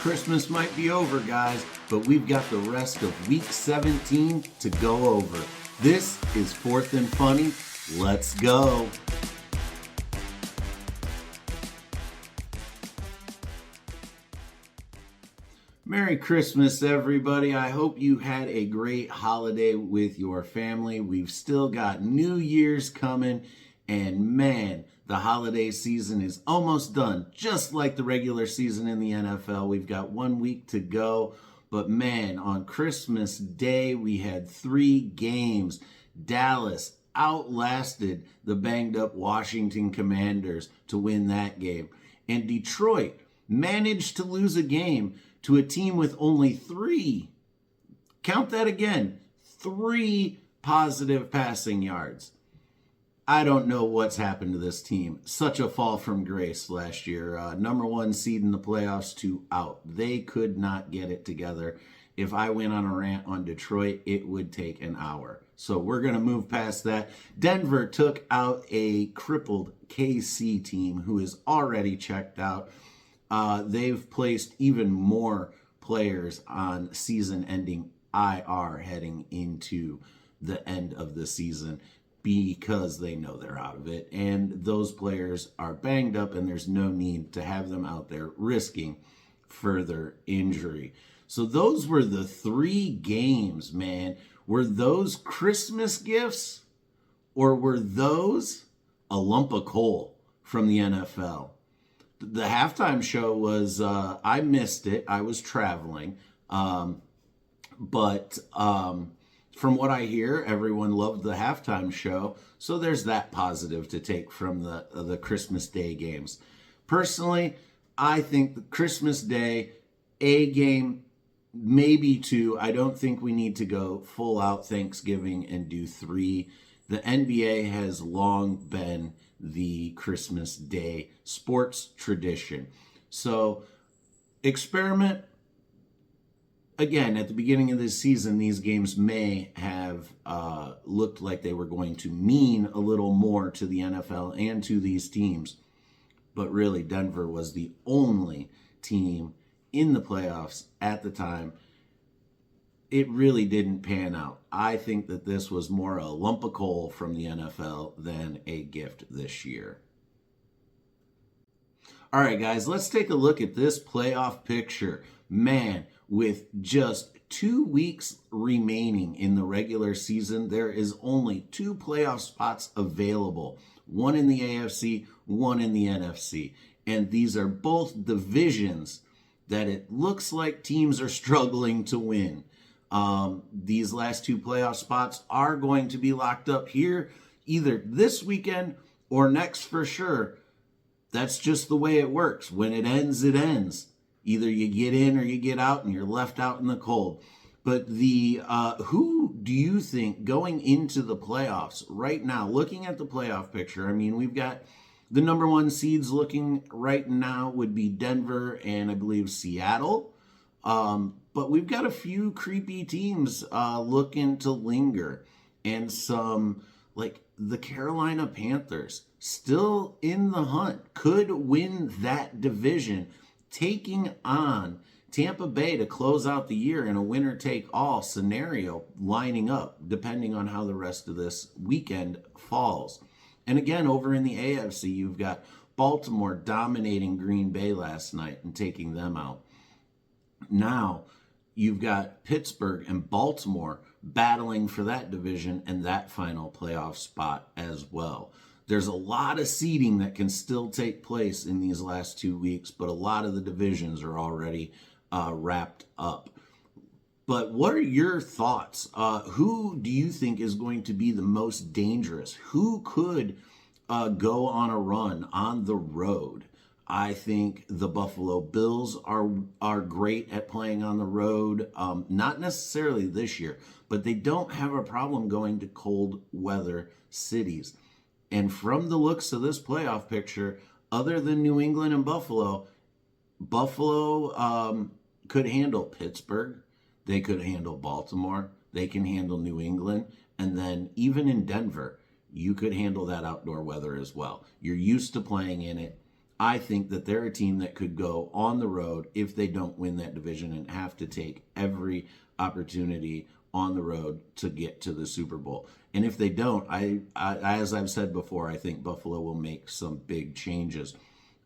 Christmas might be over, guys, but we've got the rest of week 17 to go over. This is Fourth and Funny. Let's go. Merry Christmas, everybody. I hope you had a great holiday with your family. We've still got New Year's coming, and man, the holiday season is almost done, just like the regular season in the NFL. We've got 1 week to go, but man, on Christmas Day, we had 3 games. Dallas outlasted the banged-up Washington Commanders to win that game, and Detroit managed to lose a game to a team with only 3, count that again, 3 positive passing yards. I don't know what's happened to this team. Such a fall from grace last year. Number 1 seed in the playoffs to out. They could not get it together. If I went on a rant on Detroit, it would take an hour. So we're going to move past that. Denver took out a crippled KC team who is already checked out. They've placed even more players on season-ending IR heading into the end of the season, because they know they're out of it, and those players are banged up, and there's no need to have them out there risking further injury. So those were the 3 games, man. Were those Christmas gifts, or were those a lump of coal from the NFL? The halftime show was, I missed it. I was traveling, but from what I hear, everyone loved the halftime show, so there's that positive to take from the Christmas Day games. Personally, I think the Christmas Day, a game, maybe 2. I don't think we need to go full out Thanksgiving and do 3. The NBA has long been the Christmas Day sports tradition. So experiment. Again, at the beginning of this season, these games may have looked like they were going to mean a little more to the NFL and to these teams. But really, Denver was the only team in the playoffs at the time. It really didn't pan out. I think that this was more a lump of coal from the NFL than a gift this year. All right, guys, let's take a look at this playoff picture. Man, with just 2 weeks remaining in the regular season, there is only 2 playoff spots available. One in the AFC, one in the NFC. And these are both divisions that it looks like teams are struggling to win. These last 2 playoff spots are going to be locked up here either this weekend or next for sure. That's just the way it works. When it ends, it ends. Either you get in or you get out, and you're left out in the cold. But who do you think going into the playoffs right now, looking at the playoff picture, I mean, we've got the number 1 seeds looking right now would be Denver and I believe Seattle. But we've got a few creepy teams looking to linger, and some like the Carolina Panthers still in the hunt, could win that division, taking on Tampa Bay to close out the year in a winner-take-all scenario, lining up depending on how the rest of this weekend falls. And again, over in the AFC, you've got Baltimore dominating Green Bay last night and taking them out. Now, you've got Pittsburgh and Baltimore battling for that division and that final playoff spot as well. There's a lot of seeding that can still take place in these last 2 weeks, but a lot of the divisions are already wrapped up. But what are your thoughts? Who do you think is going to be the most dangerous? Who could go on a run on the road? I think the Buffalo Bills are great at playing on the road. Not necessarily this year, but they don't have a problem going to cold weather cities. And from the looks of this playoff picture, other than New England and Buffalo could handle Pittsburgh. They could handle Baltimore. They can handle New England. And then even in Denver, you could handle that outdoor weather as well. You're used to playing in it. I think that they're a team that could go on the road if they don't win that division and have to take every opportunity on the road to get to the Super Bowl. And if they don't, as I've said before, I think Buffalo will make some big changes.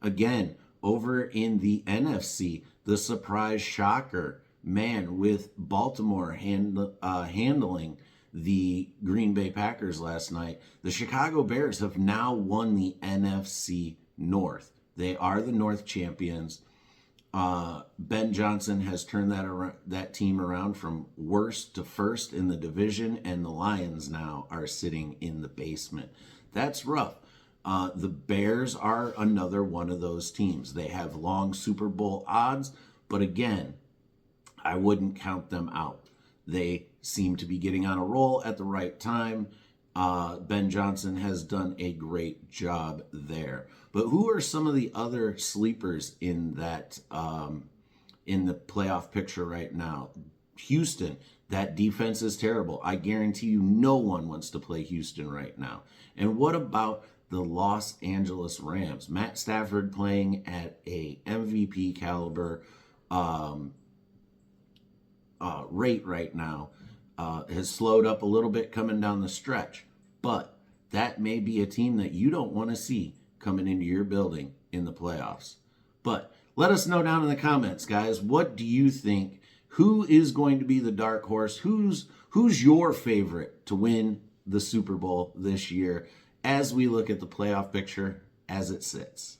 Again, over in the NFC, the surprise shocker, man, with Baltimore handling the Green Bay Packers last night, the Chicago Bears have now won the NFC North. They are the North champions. Ben Johnson has turned that team around from worst to first in the division, and the Lions now are sitting in the basement. That's rough. The Bears are another one of those teams. They have long Super Bowl odds, but again, I wouldn't count them out. They seem to be getting on a roll at the right time. Ben Johnson has done a great job there. But who are some of the other sleepers in that in the playoff picture right now? Houston. That defense is terrible. I guarantee you no one wants to play Houston right now. And what about the Los Angeles Rams? Matt Stafford playing at a MVP caliber rate right now has slowed up a little bit coming down the stretch. But that may be a team that you don't want to see coming into your building in the playoffs. But let us know down in the comments, guys. What do you think? Who is going to be the dark horse? Who's your favorite to win the Super Bowl this year as we look at the playoff picture as it sits?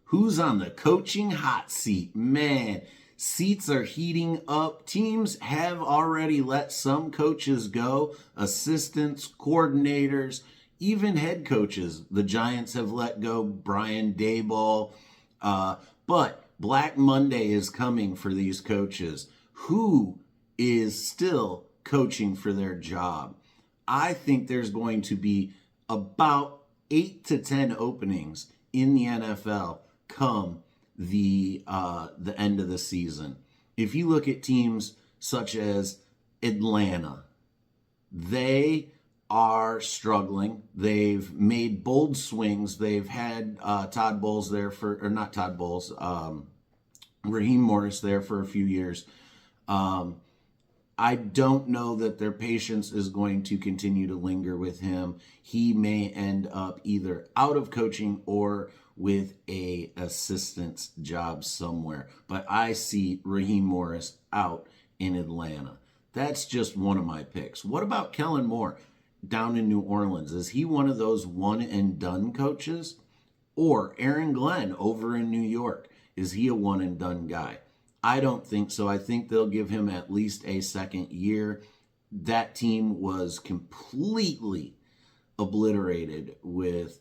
Who's on the coaching hot seat? Man, seats are heating up. Teams have already let some coaches go, assistants, coordinators, even head coaches. The Giants have let go Brian Daboll. But Black Monday is coming for these coaches. Who is still coaching for their job? I think there's going to be about 8 to 10 openings in the NFL come the end of the season. If you look at teams such as Atlanta, they are struggling. They've made bold swings. They've had Todd Bowles there for, or not Todd Bowles, Raheem Morris there for a few years. I don't know that their patience is going to continue to linger with him. He may end up either out of coaching or with a assistant's job somewhere. But I see Raheem Morris out in Atlanta. That's just one of my picks. What about Kellen Moore down in New Orleans? Is he one of those one and done coaches? Or Aaron Glenn over in New York, is he a one and done guy? I don't think so. I think they'll give him at least a second year. That team was completely obliterated with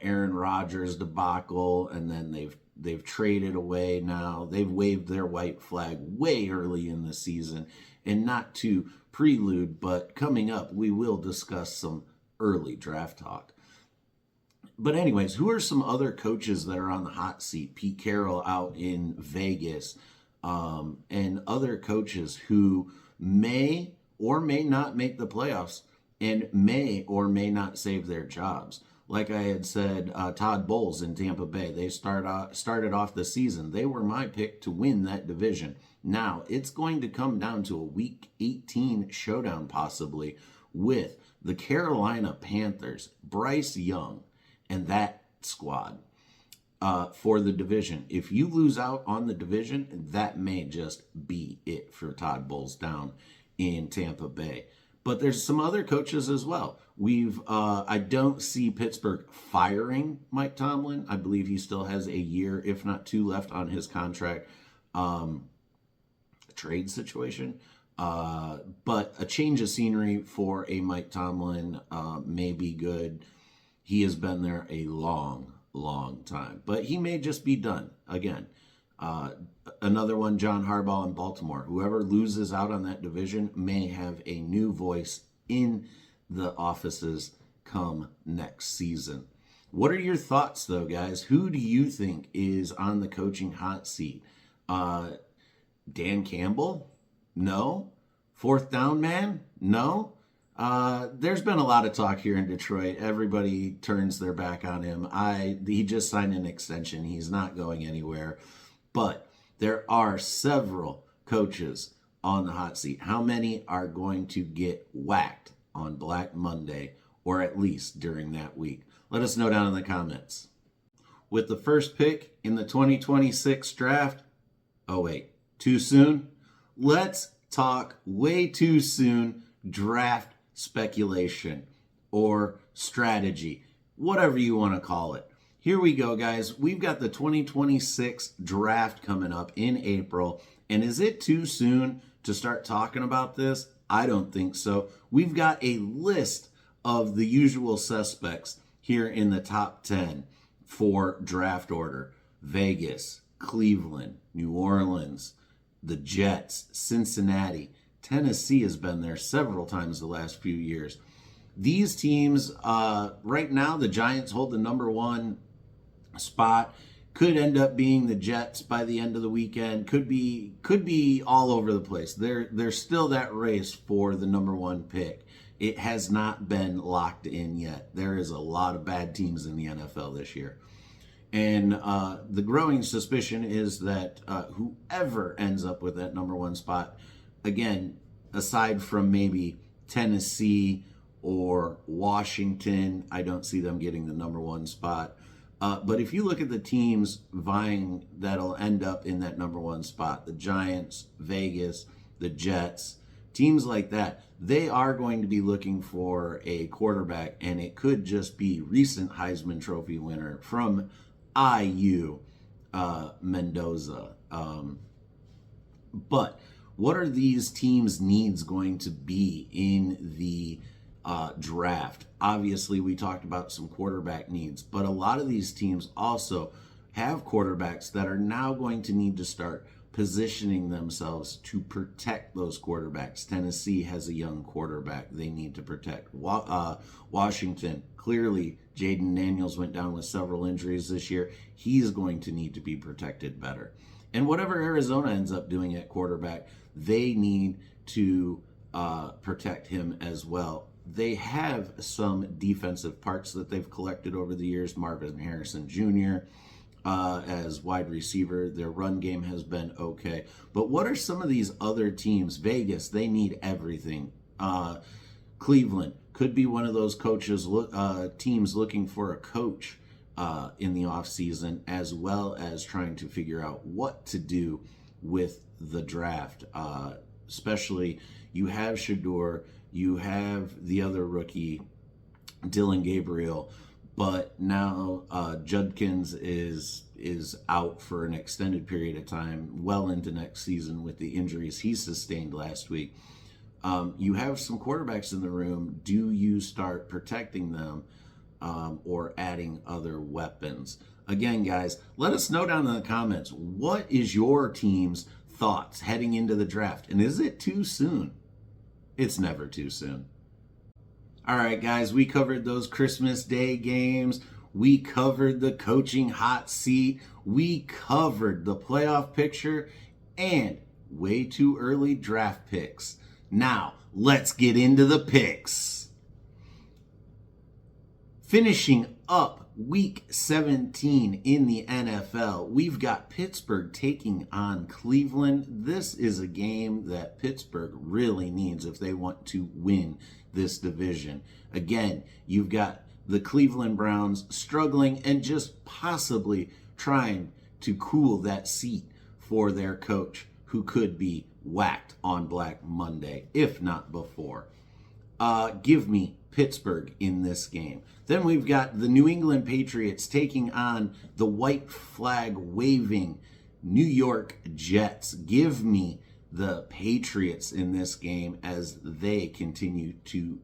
Aaron Rodgers debacle, and then they've traded away now. They've waved their white flag way early in the season. And not to prelude, but coming up, we will discuss some early draft talk. But anyways, who are some other coaches that are on the hot seat? Pete Carroll out in Vegas, and other coaches who may or may not make the playoffs and may or may not save their jobs. Like I had said, Todd Bowles in Tampa Bay, they started off the season. They were my pick to win that division. Now, it's going to come down to a Week 18 showdown possibly with the Carolina Panthers, Bryce Young, and that squad for the division. If you lose out on the division, that may just be it for Todd Bowles down in Tampa Bay. But there's some other coaches as well. I don't see Pittsburgh firing Mike Tomlin. I believe he still has a year, if not two, left on his contract. Trade situation. But a change of scenery for a Mike Tomlin may be good. He has been there a long, long time. But he may just be done again. Another one, John Harbaugh in Baltimore. Whoever loses out on that division may have a new voice in the offices come next season. What are your thoughts, though, guys? Who do you think is on the coaching hot seat? Dan Campbell? No. Fourth down man? No. There's been a lot of talk here in Detroit. Everybody turns their back on him. He just signed an extension. He's not going anywhere. But there are several coaches on the hot seat. How many are going to get whacked on Black Monday, or at least during that week? Let us know down in the comments. With the first pick in the 2026 draft, oh wait, too soon? Let's talk way too soon draft speculation or strategy, whatever you want to call it. Here we go, guys. We've got the 2026 draft coming up in April. And is it too soon to start talking about this? I don't think so. We've got a list of the usual suspects here in the top 10 for draft order. Vegas, Cleveland, New Orleans, the Jets, Cincinnati. Tennessee has been there several times the last few years. These teams, right now, the Giants hold the number one spot. Could end up being the Jets by the end of the weekend. Could be all over the place. There's still that race for the number one pick. It has not been locked in yet. There is a lot of bad teams in the NFL this year. And the growing suspicion is that whoever ends up with that number one spot, again, aside from maybe Tennessee or Washington, I don't see them getting the number one spot. But if you look at the teams vying that'll end up in that number one spot, the Giants, Vegas, the Jets, teams like that, they are going to be looking for a quarterback, and it could just be recent Heisman Trophy winner from IU, Mendoza. But what are these teams' needs going to be in the draft? Obviously, we talked about some quarterback needs, but a lot of these teams also have quarterbacks that are now going to need to start positioning themselves to protect those quarterbacks. Tennessee has a young quarterback they need to protect. Washington, clearly, Jaden Daniels went down with several injuries this year. He's going to need to be protected better. And whatever Arizona ends up doing at quarterback, they need to protect him as well. They have some defensive parts that they've collected over the years. Marvin Harrison Jr. As wide receiver. Their run game has been okay. But what are some of these other teams? Vegas, they need everything. Cleveland could be one of those teams looking for a coach in the offseason, as well as trying to figure out what to do with the draft. Especially, you have Shador, you have the other rookie, Dylan Gabriel, but now Judkins is out for an extended period of time, well into next season with the injuries he sustained last week. You have some quarterbacks in the room. Do you start protecting them or adding other weapons? Again, guys, let us know down in the comments, what is your team's thoughts heading into the draft? And is it too soon? It's never too soon. All right, guys, we covered those Christmas Day games. We covered the coaching hot seat. We covered the playoff picture and way too early draft picks. Now, let's get into the picks. Finishing up week 17 in the NFL, we've got Pittsburgh taking on Cleveland. This is a game that Pittsburgh really needs if they want to win this division. Again, you've got the Cleveland Browns struggling and just possibly trying to cool that seat for their coach, who could be whacked on Black Monday, if not before. Give me Pittsburgh in this game. Then we've got the New England Patriots taking on the white flag waving New York Jets. Give me the Patriots in this game as they continue to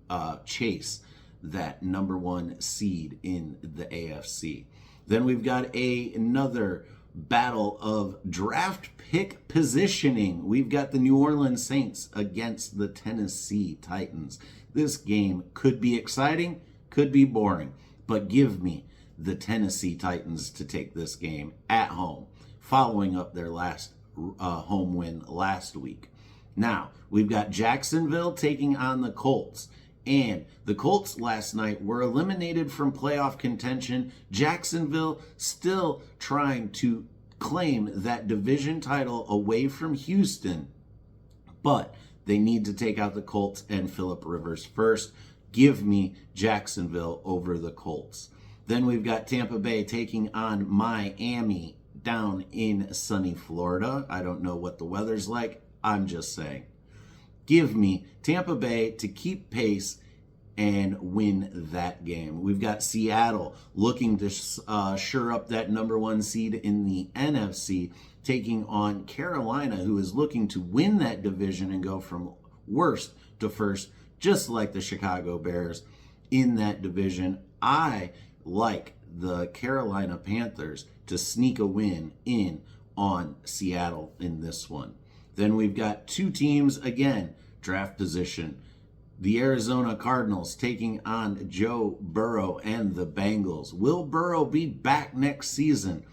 chase that number one seed in the AFC. Then we've got another battle of draft pick positioning. We've got the New Orleans Saints against the Tennessee Titans. This game could be exciting, could be boring, but give me the Tennessee Titans to take this game at home, following up their last home win last week. Now, we've got Jacksonville taking on the Colts, And the Colts last night were eliminated from playoff contention. Jacksonville still trying to claim that division title away from Houston, but they need to take out the Colts and Phillip Rivers first. Give me Jacksonville over the Colts. Then we've got Tampa Bay taking on Miami down in sunny Florida. I don't know what the weather's like. I'm just saying. Give me Tampa Bay to keep pace and win that game. We've got Seattle looking to shore up that number one seed in the NFC, taking on Carolina, who is looking to win that division and go from worst to first, just like the Chicago Bears in that division. I like the Carolina Panthers to sneak a win in on Seattle in this one. Then we've got two teams, again, draft position. The Arizona Cardinals taking on Joe Burrow and the Bengals. Will Burrow be back next season?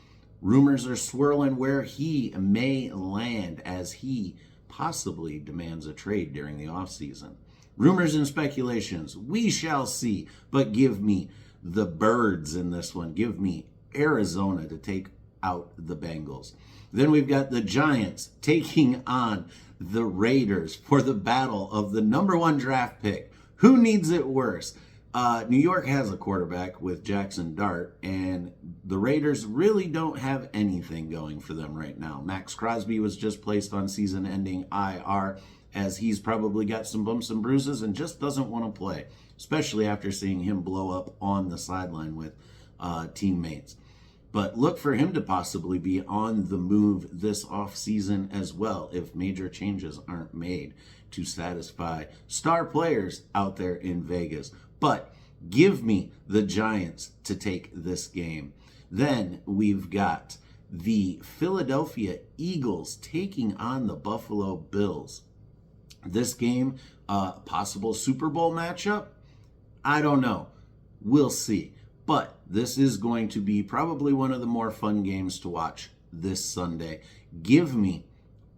Rumors are swirling where he may land as he possibly demands a trade during the offseason. Rumors and speculations, we shall see, but give me the Birds in this one. Give me Arizona to take out the Bengals. Then we've got the Giants taking on the Raiders for the battle of the number one draft pick. Who needs it worse? New York has a quarterback with Jackson Dart, and the Raiders really don't have anything going for them right now. Max Crosby was just placed on season-ending IR, as he's probably got some bumps and bruises and just doesn't want to play, especially after seeing him blow up on the sideline with teammates. But look for him to possibly be on the move this offseason as well if major changes aren't made to satisfy star players out there in Vegas. But give me the Giants to take this game. Then we've got the Philadelphia Eagles taking on the Buffalo Bills. This game, possible Super Bowl matchup? I don't know. We'll see. But this is going to be probably one of the more fun games to watch this Sunday. Give me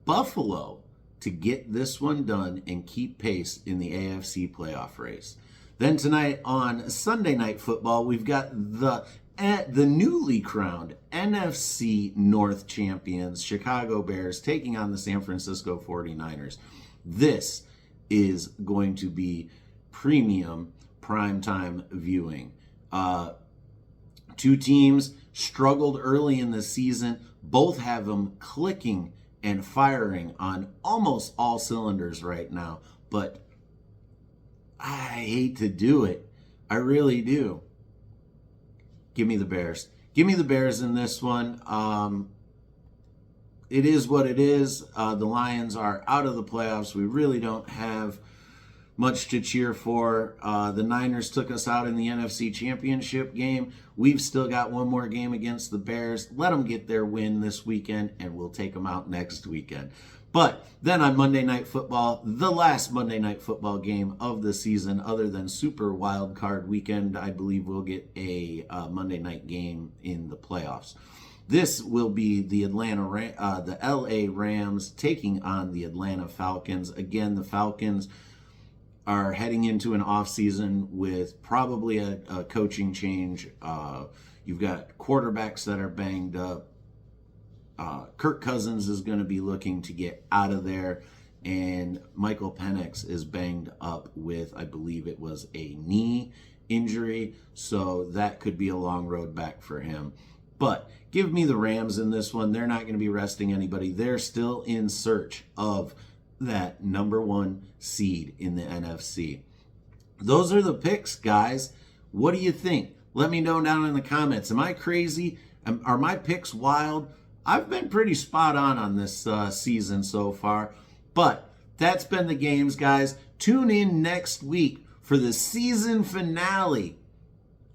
Buffalo to get this one done and keep pace in the AFC playoff race. Then tonight on Sunday Night Football, we've got the newly crowned NFC North champions, Chicago Bears, taking on the San Francisco 49ers. This is going to be premium primetime viewing. Two teams struggled early in the season. Both have them clicking and firing on almost all cylinders right now. But I hate to do it. I really do. Give me the Bears. Give me the Bears in this one. It is what it is. The Lions are out of the playoffs. We really don't have much to cheer for. The Niners took us out in the NFC Championship game. We've still got one more game against the Bears. Let them get their win this weekend, and we'll take them out next weekend. But then on Monday Night Football, the last Monday Night Football game of the season, other than Super Wild Card Weekend, I believe we'll get a Monday night game in the playoffs. This will be the LA Rams taking on the Atlanta Falcons. Again, the Falcons are heading into an offseason with probably a coaching change. You've got quarterbacks that are banged up. Kirk Cousins is going to be looking to get out of there. And Michael Penix is banged up with, I believe it was a knee injury. So that could be a long road back for him. But give me the Rams in this one. They're not going to be resting anybody. They're still in search of that number one seed in the NFC. Those are the picks, guys. What do you think? Let me know down in the comments. Am I crazy? Are my picks wild? I've been pretty spot on this season so far. But that's been the games, guys. Tune in next week for the season finale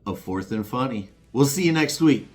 of Fourth and Funny. We'll see you next week.